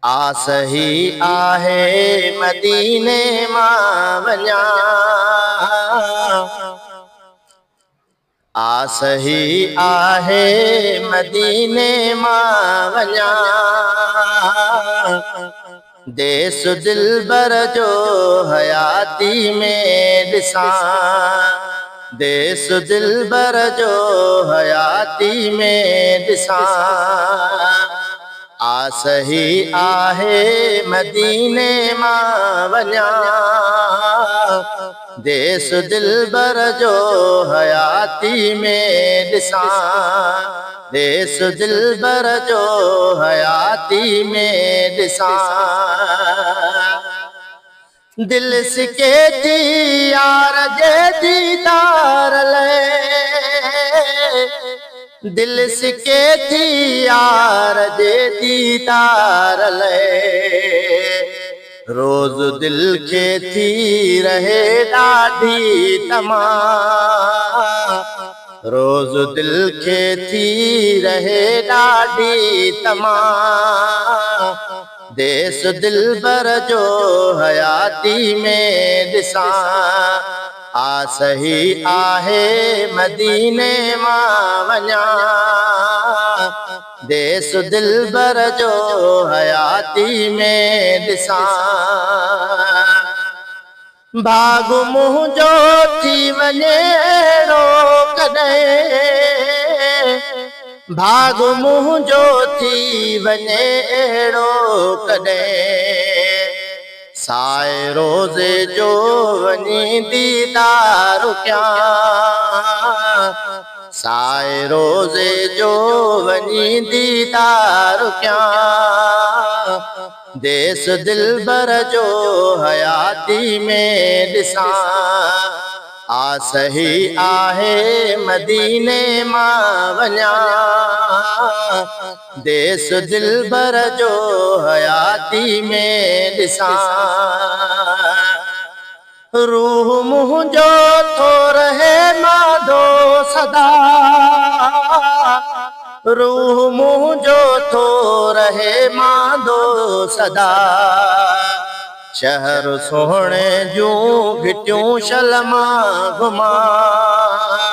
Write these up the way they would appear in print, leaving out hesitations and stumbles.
आसही आहे मदीने मां वञा, आसही आहे मदीने मां वञा, देस दिलबर जो हयाती में ॾिसां, देस दिलबर जो हयाती में ॾिसां। आसही आहे मदीने मां वञा, देस दिलबर जो हयाती में ॾिसां, देस दिलबर जो हयाती में ॾिसां। दिल सिके थी यार जे दीदार लाइ, दिल सिके थी यार जे दीदार लाइ, रोज़ दिल खे थी रहे ॾाढी तमाम, रोज़ दिल खे थी रहे ॾाढी तमाम, देस दिलबर जो हयाती में ॾिसां। आसही आहे मदीने मां वञा, देस दिलबर जो हयाती में ॾिसां। भाग मुंहिंजो थी वञे अहिड़ो कॾहिं, भाग मुंहिंजो थी वञे अहिड़ो कॾहिं, साए रोज़े जो वञी दीदार कयां, साए रोज़े जो वञी दीदार कयां, देस दिलबर जो हयाती में ॾिसां। आसही आहे मदीने मां वञा, देस दिलबर जो हयाती में ॾिसां। रूह मुंहिंजो थो रहे मांदो सदा, रूह मुंहिंजो थो रहे मांदो सदा, शहर सोहणे जूं घिटियूं शलमा घुमां,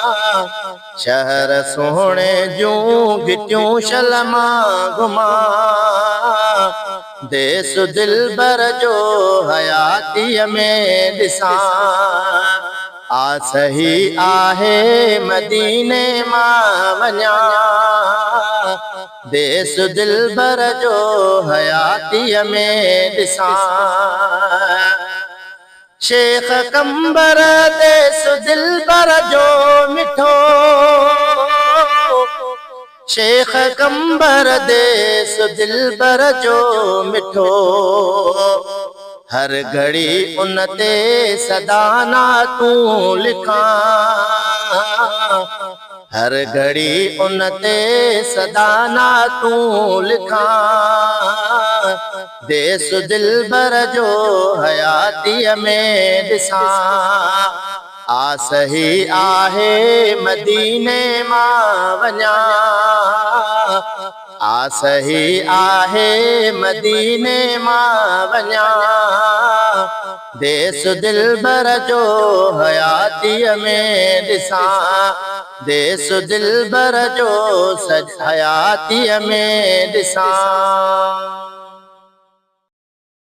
शहर सोहणे जूं घिटियूं शलमा घुमां, देस दिलबर जो हयातीअ में ॾिसां। आसही आहे मदीने मां वञा, देस दिलबर जो हयातीअ में ॾिसां। शेख कंबर देस दिलबर जो मिठो, शेख कंबर देस दिलबर जो मिठो, हर घड़ी उन ते सदा नातूं लिखां, हर घड़ी उन ते सदा नातूं लिखां, देस दिलबर जो हयातीअ में ॾिसां। आसही आहे मदीने मां वञा, आसही आहे मदीने मां वञा, देस दिलबर जो हयातीअ में ॾिसां, देस दिलबर जो हयातीअ में ॾिसां।